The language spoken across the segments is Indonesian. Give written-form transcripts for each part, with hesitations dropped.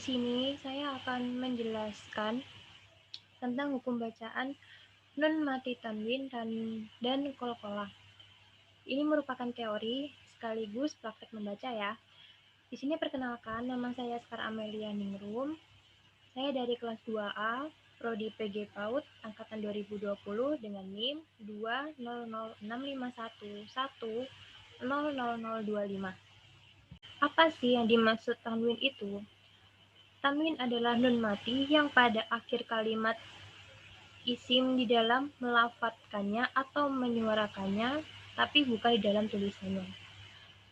sini saya akan menjelaskan tentang hukum bacaan nun mati tanwin dan qalqalah. Ini merupakan teori sekaligus praktek membaca ya. Di sini perkenalkan, nama saya Sekar Amelia Ningrum. Saya dari kelas 2A, Prodi PG PAUD angkatan 2020 dengan NIM 2006511000025. Apa sih yang dimaksud tanwin itu? Tanwin adalah nun mati yang pada akhir kalimat isim di dalam melafadzkannya atau menyuarakannya, tapi bukan di dalam tulisannya.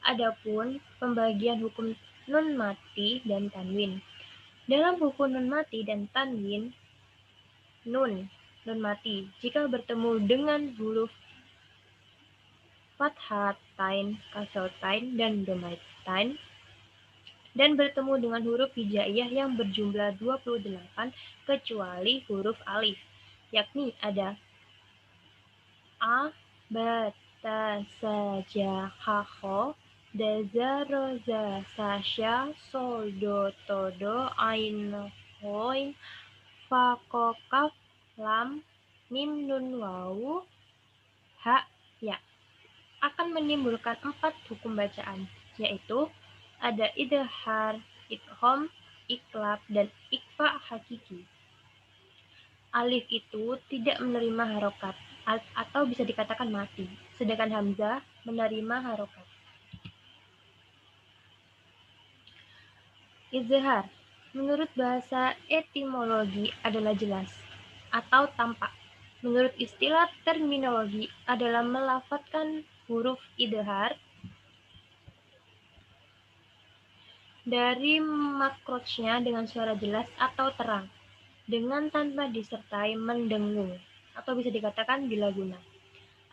Adapun pembagian hukum nun mati dan tanwin. Dalam hukum nun mati dan tanwin, nun mati jika bertemu dengan huruf fathatain, kasrotain, dan dhammatain dan bertemu dengan huruf hijaiyah yang berjumlah 28 kecuali huruf alif, yakni ada a, ba, ta, sa, ja, ha, kho, da, za, ro, za, sa, sya, sol, do, to, do, ain, hoin, fa, ko, kaf, lam, mim, nun, wawu, ha, ya. Akan menimbulkan 4 hukum bacaan, yaitu ada idhar, idgham, iqlab, dan ikhfa hakiki. Alif itu tidak menerima harokat atau bisa dikatakan mati, sedangkan hamzah menerima harokat. Izhar menurut bahasa etimologi adalah jelas atau tampak. Menurut istilah terminologi adalah melafadzkan huruf idhar dari makrojnya dengan suara jelas atau terang, dengan tanpa disertai mendengung, atau bisa dikatakan bila guna.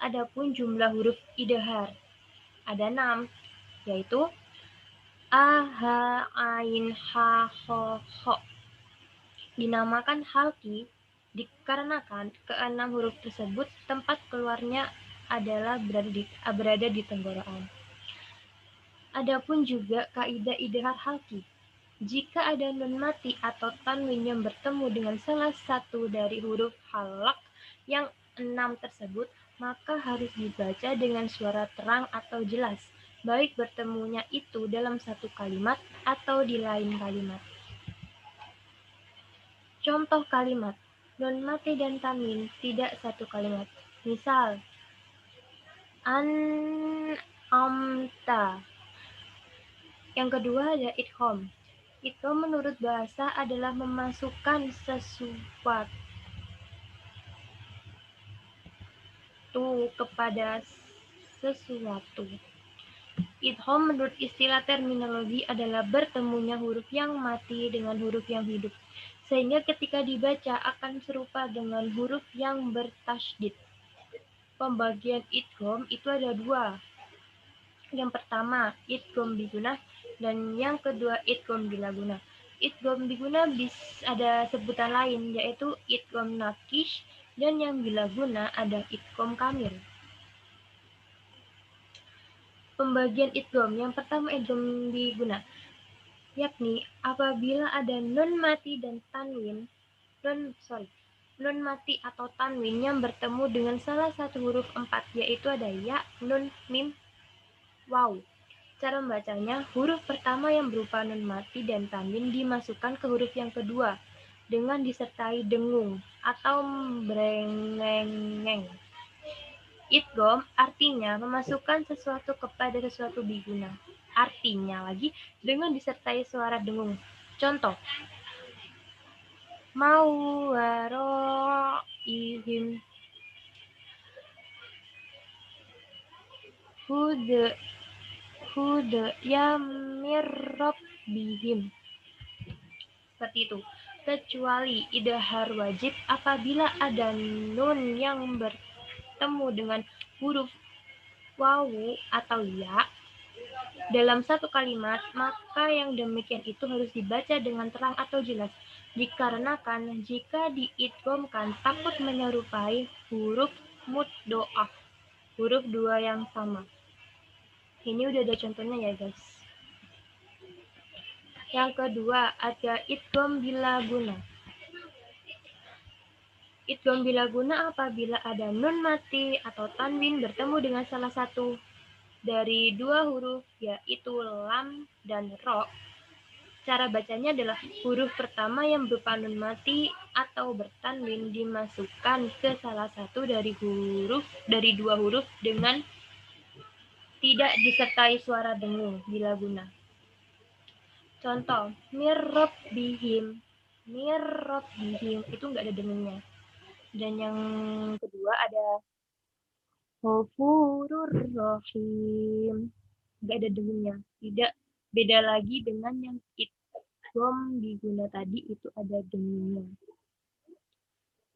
Adapun jumlah huruf idhar ada 6, yaitu a, ha, ain, ha, ho, ho. Dinamakan halki dikarenakan keenam huruf tersebut tempat keluarnya adalah berada di tenggorokan. Adapun juga kaidah idhar halki. Jika ada nun mati atau tanwin yang bertemu dengan salah satu dari huruf halak yang 6 tersebut, maka harus dibaca dengan suara terang atau jelas, baik bertemunya itu dalam satu kalimat atau di lain kalimat. Contoh kalimat nun mati dan tanwin tidak satu kalimat. Misal, an-amta. Yang kedua ada idgham. Idgham menurut bahasa adalah memasukkan sesuatu kepada sesuatu. Idgham menurut istilah terminologi adalah bertemunya huruf yang mati dengan huruf yang hidup, sehingga ketika dibaca akan serupa dengan huruf yang bertasydid. Pembagian idgham itu ada 2. Yang pertama, idgham bigunah, dan yang kedua, idgham bila gunah. Idgham biguna ada sebutan lain, yaitu idgham naqish, dan yang bila guna ada idgham kamil. Pembagian idgham yang pertama idgham biguna, yakni apabila ada nun mati dan tanwin, nun mati atau tanwin yang bertemu dengan salah satu huruf 4, yaitu ada ya, nun, mim, waw. Cara membacanya, huruf pertama yang berupa nun mati dan tanwin dimasukkan ke huruf yang kedua dengan disertai dengung atau brengeng. Idgham artinya memasukkan sesuatu kepada sesuatu biguna. Artinya lagi dengan disertai suara dengung. Contoh, mawaro'ihim, yamirrabbihim. Seperti itu. Kecuali idhar wajib apabila ada nun yang bertemu dengan huruf wawu atau ya dalam satu kalimat, maka yang demikian itu harus dibaca dengan terang atau jelas. Dikarenakan jika diidghamkan takut menyerupai huruf muddo'ah, huruf 2 yang sama. Ini udah ada contohnya ya guys. Yang kedua ada idgham bila guna. Idgham bila guna apabila ada nun mati atau tanwin bertemu dengan salah satu dari dua huruf yaitu lam dan ro. Cara bacanya adalah huruf pertama yang berupa nun mati atau bertanwin dimasukkan ke salah satu dari dua huruf dengan tidak disertai suara dengung bila guna. Contoh, mirrobbihim. Mirrobbihim itu enggak ada dengungnya. Dan yang kedua ada Ghafurur Rahim. Enggak ada dengungnya. Tidak beda lagi dengan yang idgham diguna tadi itu ada dengungnya.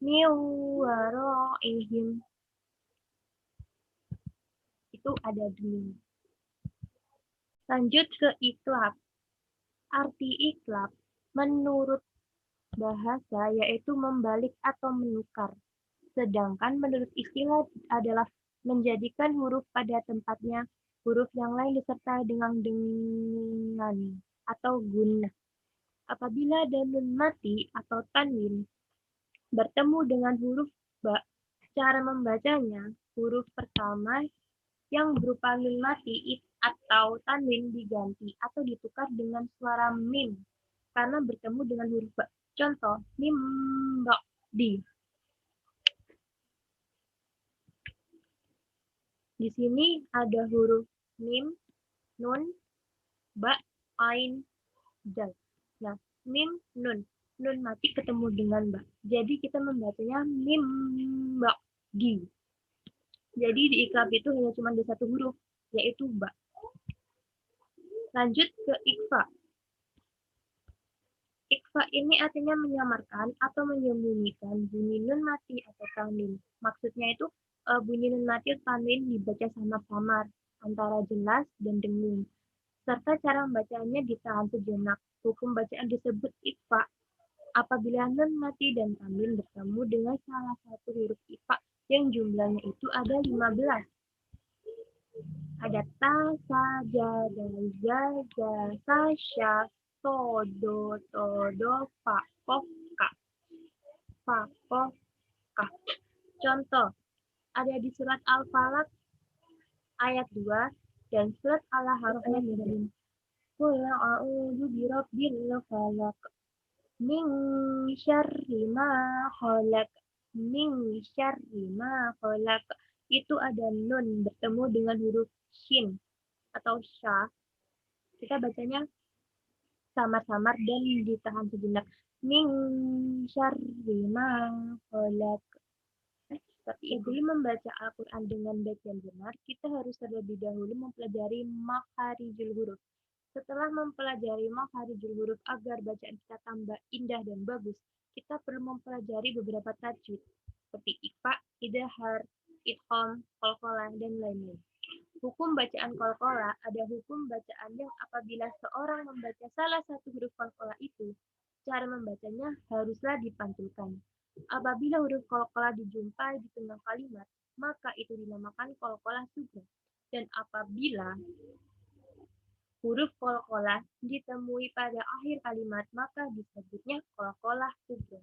Miwaraihim itu ada dengungnya. Lanjut ke iklab. Arti iklab menurut bahasa yaitu membalik atau menukar. Sedangkan menurut istilah adalah menjadikan huruf pada tempatnya, huruf yang lain disertai dengan atau guna. Apabila ada nun mati atau tanwin bertemu dengan huruf ba, cara membacanya, huruf pertama yang berupa nun mati atau tanwin diganti atau ditukar dengan suara mim karena bertemu dengan huruf ba. Contoh, mim ba di. Di sini ada huruf mim, nun, ba, ain, dal. Nah, mim, nun. Nun mati ketemu dengan ba. Jadi kita membacanya mim, ba, di. Jadi di iklab itu hanya cuma ada satu huruf, yaitu ba. Lanjut ke ikfa. Ikfa ini artinya menyamarkan atau menyembunyikan bunyi nun mati atau tanwin. Maksudnya itu bunyi nun mati atau tanwin dibaca samar-samar antara jelas dan dengung. Serta cara membacanya ditahan sejenak. Hukum bacaan disebut ikfa apabila nun mati dan tanwin bertemu dengan salah satu huruf ikfa yang jumlahnya itu ada 15. Ada ta, sa, ja, da, za, ja, sa, sya, so, do, to, do, fa, ko, ka. Fa, ko, ka. Contoh, ada di surat Al-Falaq ayat 2 dan surat Al-A'raf ayat 3. Qul a'udzu birabbil falaq min syarri ma khalaq. Min syarri ma khalaq. Itu ada nun bertemu dengan huruf shin atau sya. Kita bacanya samar-samar dan ditahan sejenak. Min syarri ma khalaq. Sebelum membaca Al-Quran dengan baik dan benar, kita harus terlebih dahulu mempelajari makharijul huruf. Setelah mempelajari makharijul huruf agar bacaan kita tambah indah dan bagus, kita perlu mempelajari beberapa tajwid seperti ikhfa, idhar, idgham, qalqalah, dan lain-lain. Hukum bacaan qalqalah ada hukum bacaan yang apabila seorang membaca salah satu huruf qalqalah itu, cara membacanya haruslah dipantulkan. Apabila huruf qalqalah dijumpai di tengah kalimat, maka itu dinamakan qalqalah sughra. Dan apabila huruf qalqalah ditemui pada akhir kalimat, maka disebutnya qalqalah sughra.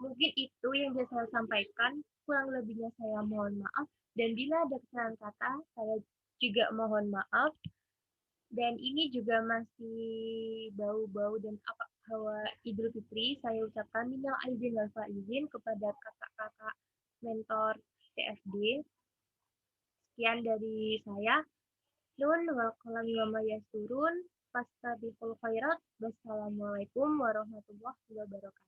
Mungkin itu yang bisa saya sampaikan. Kurang lebihnya saya mohon maaf. Dan bila ada kesalahan kata, saya juga mohon maaf. Dan ini juga masih bau-bau dan hawa Idul Fitri. Saya ucapkan minal aidin wal faizin kepada kakak-kakak mentor TFD. Sekian dari saya. Nun wal qalami wa ma yasturun. Fastabiqul khairat. Wassalamualaikum warahmatullahi wabarakatuh.